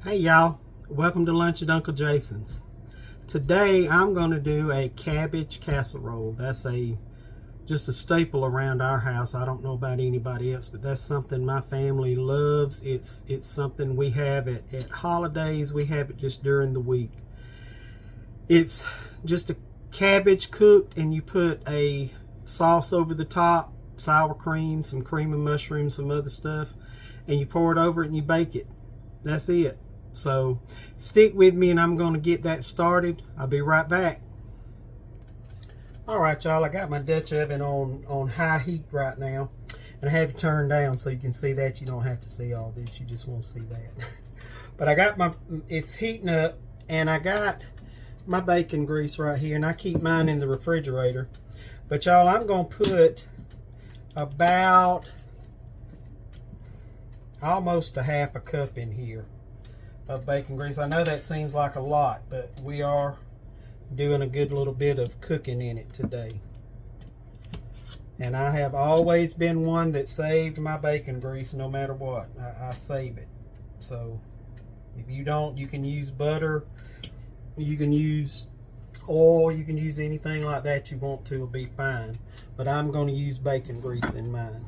Hey y'all, welcome to Lunch at Uncle Jason's. Today I'm going to do a cabbage casserole. That's just a staple around our house. I don't know about anybody else, but that's something my family loves. It's something we have at holidays. We have it just during the week. It's just a cabbage cooked, and you put a sauce over the top, sour cream, some cream and mushroom, some other stuff, and you pour it over it and you bake it. That's it. So stick with me and I'm going to get that started. I'll be right back. Alright y'all, I got my Dutch oven on high heat right now. And I have it turned down so you can see that. You don't have to see all this, you just want to see that. But I got it's heating up, and I got my bacon grease right here, and I keep mine in the refrigerator. But y'all, I'm going to put about almost a half a cup in here of bacon grease. I know that seems like a lot, but we are doing a good little bit of cooking in it today. And I have always been one that saved my bacon grease no matter what. I save it. So if you don't, you can use butter, you can use oil, you can use anything like that you want to, it'll be fine. But I'm going to use bacon grease in mine.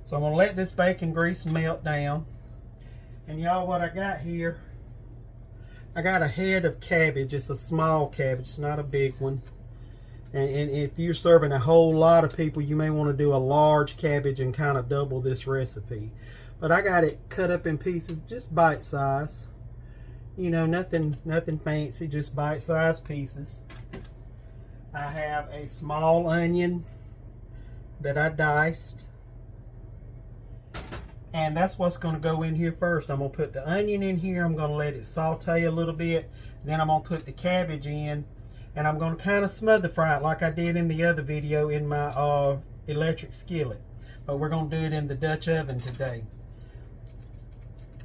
So I'm going to let this bacon grease melt down. And y'all, what I got here, I got a head of cabbage. It's a small cabbage, it's not a big one. And if you're serving a whole lot of people, you may want to do a large cabbage and kind of double this recipe. But I got it cut up in pieces, just bite size. You know, nothing fancy, just bite size pieces. I have a small onion that I diced. And that's what's going to go in here first. I'm going to put the onion in here. I'm going to let it saute a little bit. Then I'm going to put the cabbage in. And I'm going to kind of smother fry it like I did in the other video in my electric skillet. But we're going to do it in the Dutch oven today.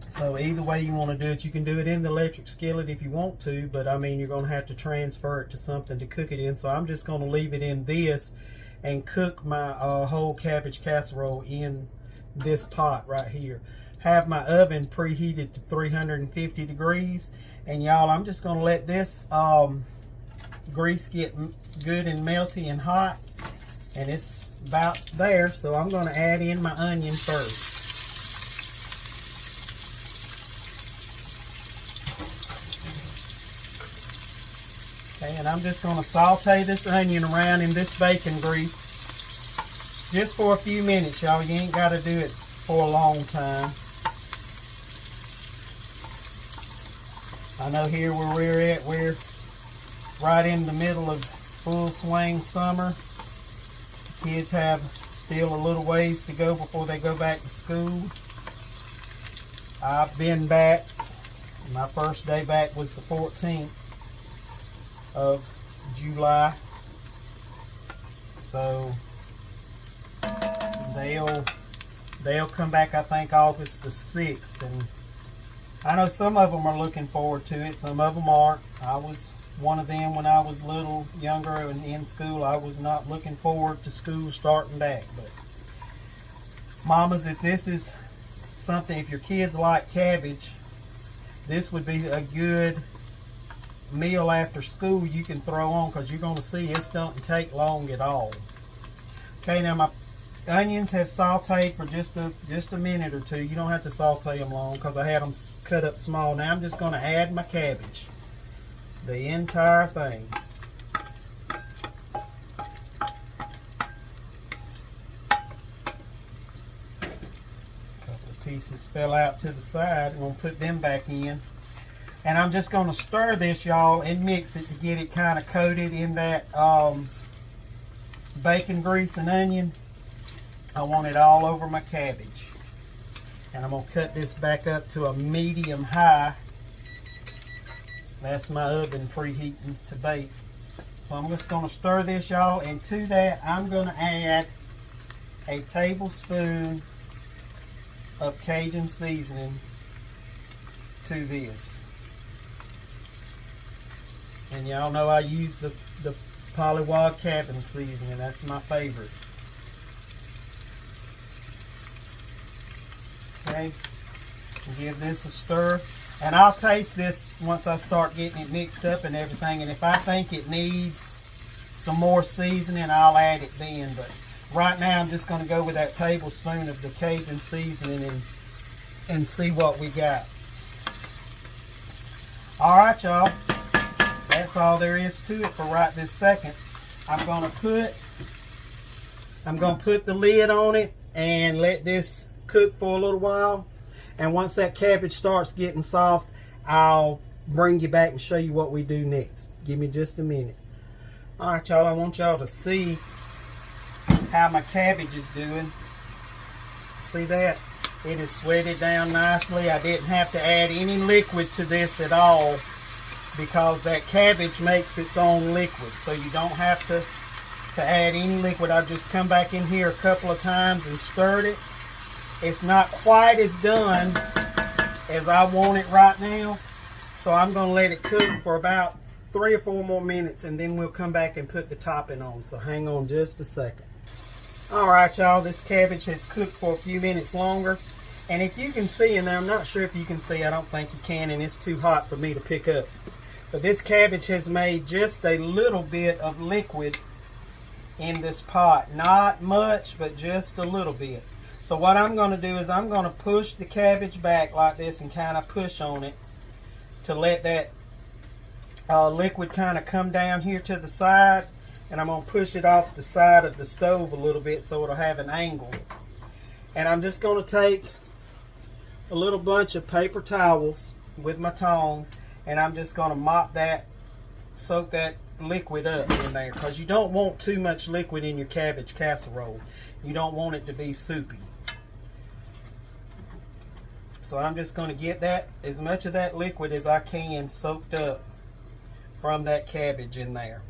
So either way you want to do it, you can do it in the electric skillet if you want to. But I mean, you're going to have to transfer it to something to cook it in. So I'm just going to leave it in this and cook my whole cabbage casserole in this pot right here. Have my oven preheated to 350 degrees, and y'all, I'm just going to let this grease get good and melty and hot, and it's about there. So I'm going to add in my onion first. Okay, and I'm just going to saute this onion around in this bacon grease just for a few minutes, y'all. You ain't got to do it for a long time. I know here where we're at, we're right in the middle of full swing summer. Kids have still a little ways to go before they go back to school. I've been back. My first day back was the 14th of July. So they'll come back, I think, August the 6th, and I know some of them are looking forward to it, some of them aren't. I was one of them when I was little, younger and in school. I was not looking forward to school starting back. But mamas, if this is something, if your kids like cabbage, this would be a good meal after school you can throw on, because you're going to see it doesn't take long at all. Okay, now my onions have sauteed for just a minute or two. You don't have to saute them long because I had them cut up small. Now I'm just going to add my cabbage, the entire thing. A couple of pieces fell out to the side. I'm going to put them back in. And I'm just going to stir this, y'all, and mix it to get it kind of coated in that bacon grease and onion. I want it all over my cabbage. And I'm going to cut this back up to a medium high. That's my oven preheating to bake. So I'm just going to stir this, y'all, and to that I'm going to add a tablespoon of Cajun seasoning to this. And y'all know I use the Pollywog cabin seasoning. That's my favorite. Okay, give this a stir. And I'll taste this once I start getting it mixed up and everything. And if I think it needs some more seasoning, I'll add it then. But right now, I'm just going to go with that tablespoon of the Cajun seasoning and see what we got. All right, y'all. That's all there is to it for right this second. I'm going to put the lid on it and let this cook for a little while. And once that cabbage starts getting soft, I'll bring you back and show you what we do next. Give me just a minute. All right, y'all, I want y'all to see how my cabbage is doing. See that? It is sweated down nicely. I didn't have to add any liquid to this at all because that cabbage makes its own liquid. So you don't have to add any liquid. I've just come back in here a couple of times and stirred it. It's not quite as done as I want it right now. So I'm going to let it cook for about 3 or 4 more minutes and then we'll come back and put the topping on. So hang on just a second. Alright, y'all, this cabbage has cooked for a few minutes longer. And if you can see in there, I'm not sure if you can see, I don't think you can, and it's too hot for me to pick up. But this cabbage has made just a little bit of liquid in this pot. Not much, but just a little bit. So what I'm going to do is I'm going to push the cabbage back like this and kind of push on it to let that liquid kind of come down here to the side. And I'm going to push it off the side of the stove a little bit so it'll have an angle. And I'm just going to take a little bunch of paper towels with my tongs and I'm just going to mop that, soak that liquid up in there, because you don't want too much liquid in your cabbage casserole. You don't want it to be soupy. So I'm just going to get that, as much of that liquid as I can soaked up from that cabbage in there,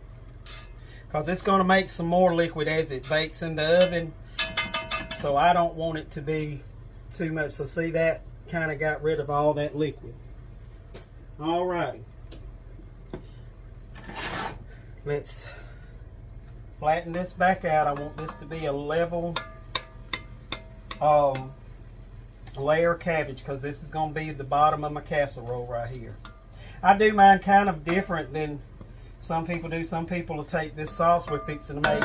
because it's going to make some more liquid as it bakes in the oven. So I don't want it to be too much. So see, that kind of got rid of all that liquid. Alrighty. Let's flatten this back out. I want this to be a level layer cabbage, because this is going to be the bottom of my casserole right here. I do mine kind of different than some people do. Some people will take this sauce we're fixing to make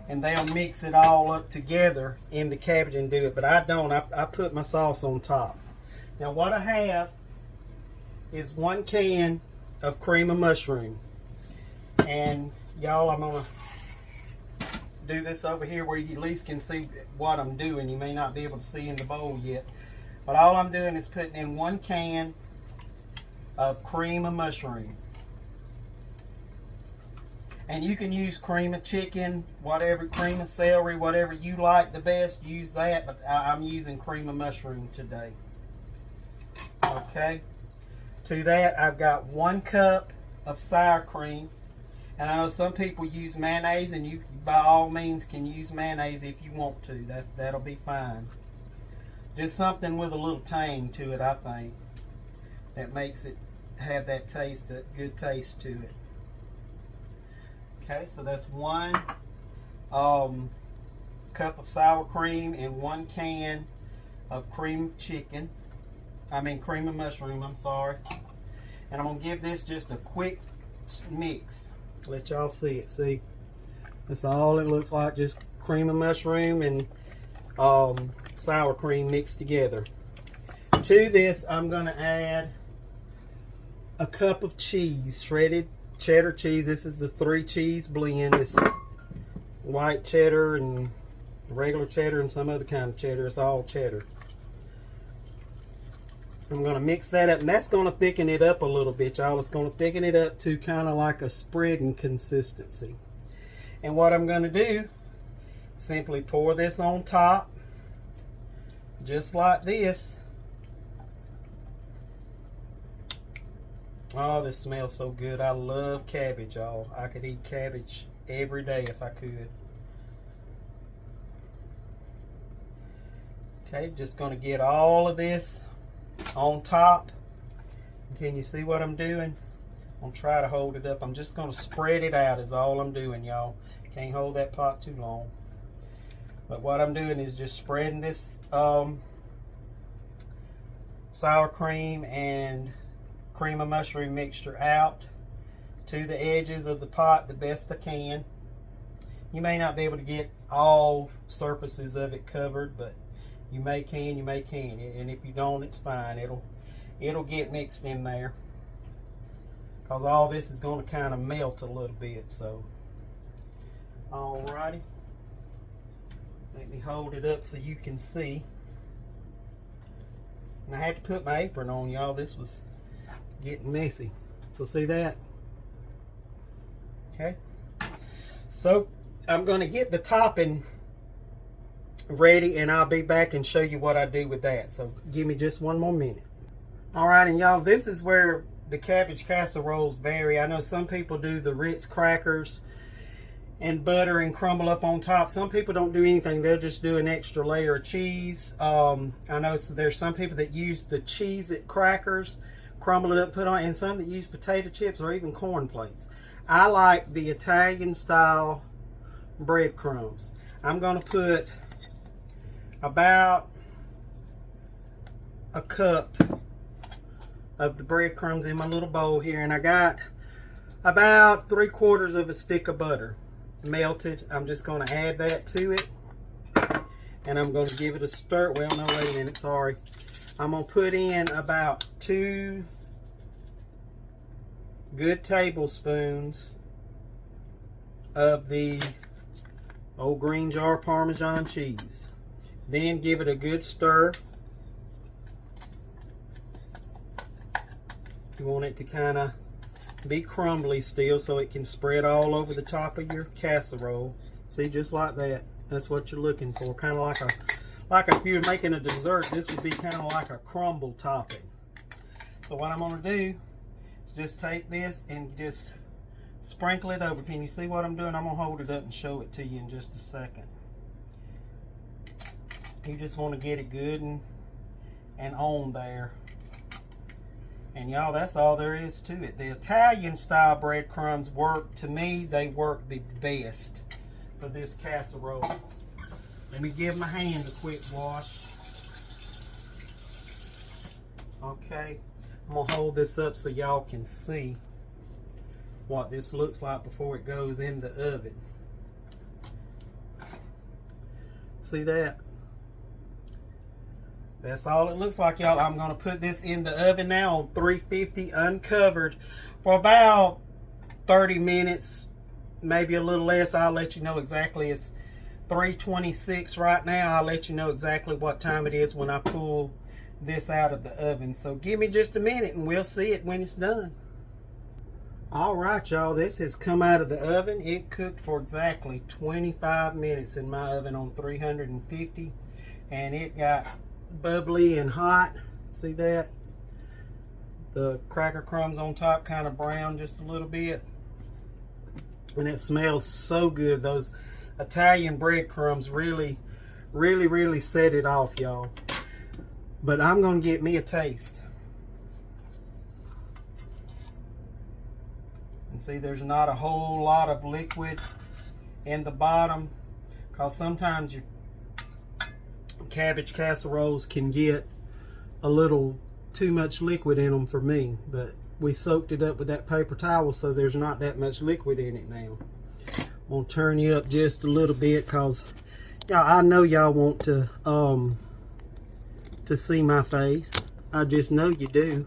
and they'll mix it all up together in the cabbage and do it, but I don't. I put my sauce on top. Now what I have is 1 can of cream of mushroom, and y'all, I'm gonna do this over here where you at least can see what I'm doing. You may not be able to see in the bowl yet, but all I'm doing is putting in 1 can of cream of mushroom. And you can use cream of chicken, whatever, cream of celery, whatever you like the best, use that, but I'm using cream of mushroom today. Okay, to that I've got 1 cup of sour cream. And I know some people use mayonnaise, and you by all means can use mayonnaise if you want to. That'll be fine. Just something with a little tang to it, I think, that makes it have that taste, that good taste to it. Okay, so that's 1 cup of sour cream and 1 can of cream of mushroom, I'm sorry. And I'm going to give this just a quick mix. Let y'all see it. See, that's all it looks like, just cream of mushroom and sour cream mixed together. To this, I'm going to add a cup of cheese, shredded cheddar cheese. This is the 3 cheese blend. It's white cheddar and regular cheddar and some other kind of cheddar. It's all cheddar. I'm going to mix that up, and that's going to thicken it up a little bit, y'all. It's going to thicken it up to kind of like a spreading consistency. And what I'm going to do, simply pour this on top, just like this. Oh, this smells so good. I love cabbage, y'all. I could eat cabbage every day if I could. Okay, just going to get all of this on top. Can you see what I'm doing? I'm going to try to hold it up. I'm just going to spread it out is all I'm doing, y'all. Can't hold that pot too long. But what I'm doing is just spreading this sour cream and cream of mushroom mixture out to the edges of the pot the best I can. You may not be able to get all surfaces of it covered, but you may can, and if you don't, it's fine. It'll get mixed in there, because all this is going to kind of melt a little bit. So alrighty, let me hold it up so you can see. And I had to put my apron on, y'all. This was getting messy. So see that? Okay. So I'm going to get the topping ready, and I'll be back and show you what I do with that. So give me just one more minute. Alright, and y'all, this is where the cabbage casseroles vary. I know some people do the Ritz crackers and butter and crumble up on top. Some people don't do anything. They'll just do an extra layer of cheese. I know there's some people that use the Cheez-It crackers, crumble it up, put on, and some that use potato chips or even corn flakes. I like the Italian style breadcrumbs. I'm going to put about a cup of the breadcrumbs in my little bowl here, and I got about 3/4 of a stick of butter melted. I'm just going to add that to it, and I'm going to give it a stir. Well, no, wait a minute, sorry. I'm going to put in about 2 good tablespoons of the old green jar Parmesan cheese. Then give it a good stir. You want it to kind of be crumbly still, so it can spread all over the top of your casserole. See, just like that. That's what you're looking for. Kind of like if you were making a dessert, this would be kind of like a crumble topping. So what I'm going to do is just take this and just sprinkle it over. Can you see what I'm doing? I'm going to hold it up and show it to you in just a second. You just want to get it good and on there. And y'all, that's all there is to it. The Italian style breadcrumbs work, to me, they work the best for this casserole. Let me give my hand a quick wash. Okay, I'm gonna hold this up so y'all can see what this looks like before it goes in the oven. See that? That's all it looks like, y'all. I'm going to put this in the oven now on 350 uncovered for about 30 minutes, maybe a little less. I'll let you know exactly. It's 3:26 right now. I'll let you know exactly what time it is when I pull this out of the oven. So give me just a minute and we'll see it when it's done. Alright, y'all, this has come out of the oven. It cooked for exactly 25 minutes in my oven on 350, and it got bubbly and hot. See that? The cracker crumbs on top kind of brown just a little bit, and it smells so good. Those Italian breadcrumbs really set it off, y'all. But I'm gonna get me a taste. And see, there's not a whole lot of liquid in the bottom, because sometimes your cabbage casseroles can get a little too much liquid in them for me, but we soaked it up with that paper towel, so there's not that much liquid in it now. I'm gonna turn you up just a little bit, cause y'all, I know y'all want to see my face. I just know you do.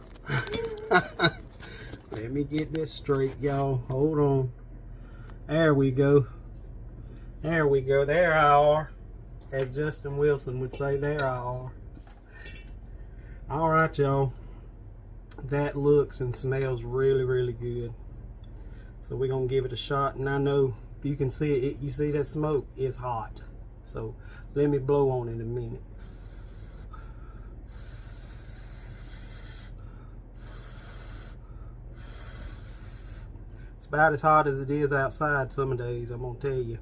Let me get this straight, y'all. Hold on. There we go. There we go. There I are. As Justin Wilson would say, there I are. Alright, y'all. That looks and smells really good. So we're going to give it a shot. And I know you can see it. You see that smoke? It's hot. So let me blow on it a minute. It's about as hot as it is outside some days, I'm going to tell you.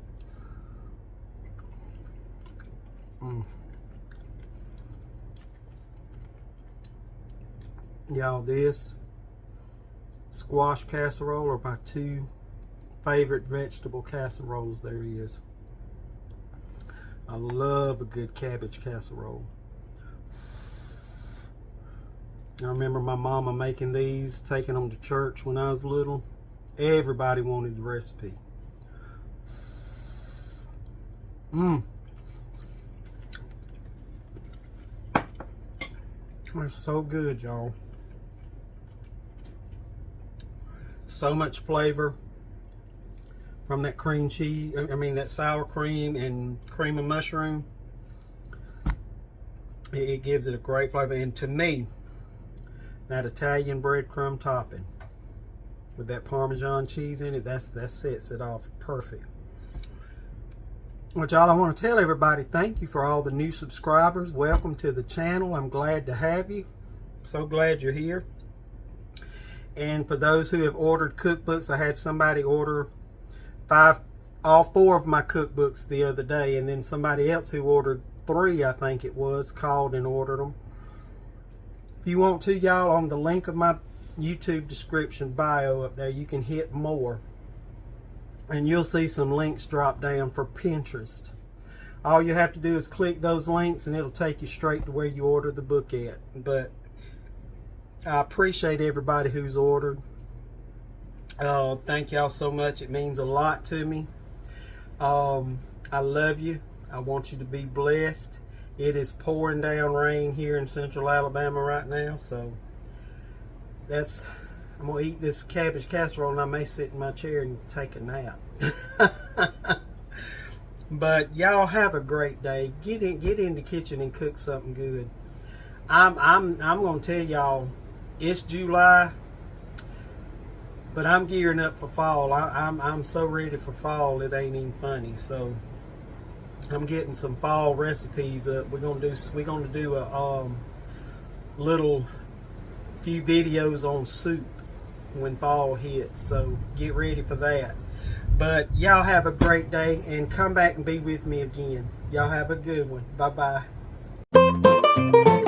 Y'all, this squash casserole are my 2 favorite vegetable casseroles there is. I love a good cabbage casserole. I remember my mama making these, taking them to church when I was little. Everybody wanted the recipe. They're so good, y'all. So much flavor from that cream cheese, that sour cream and cream of mushroom. It gives it a great flavor. And to me, that Italian breadcrumb topping with that Parmesan cheese in it, that sets it off perfect. Well, y'all, I want to tell everybody thank you for all the new subscribers. Welcome to the channel. I'm glad to have you. So glad you're here. And for those who have ordered cookbooks, I had somebody order all 4 of my cookbooks the other day, and then somebody else who ordered 3, I think it was, called and ordered them. If you want to, y'all, on the link of my YouTube description bio up there, you can hit more. And you'll see some links drop down for Pinterest. All you have to do is click those links and it'll take you straight to where you order the book at. But I appreciate everybody who's ordered. Thank y'all so much. It means a lot to me. I love you. I want you to be blessed. It is pouring down rain here in central Alabama right now, so I'm gonna eat this cabbage casserole and I may sit in my chair and take a nap. But y'all have a great day. Get in the kitchen and cook something good. I'm gonna tell y'all, it's July, but I'm gearing up for fall. I'm so ready for fall it ain't even funny. So I'm getting some fall recipes up. We're gonna do a little few videos on soup when fall hits, so get ready for that. But y'all have a great day and come back and be with me again. Y'all have a good one. Bye bye.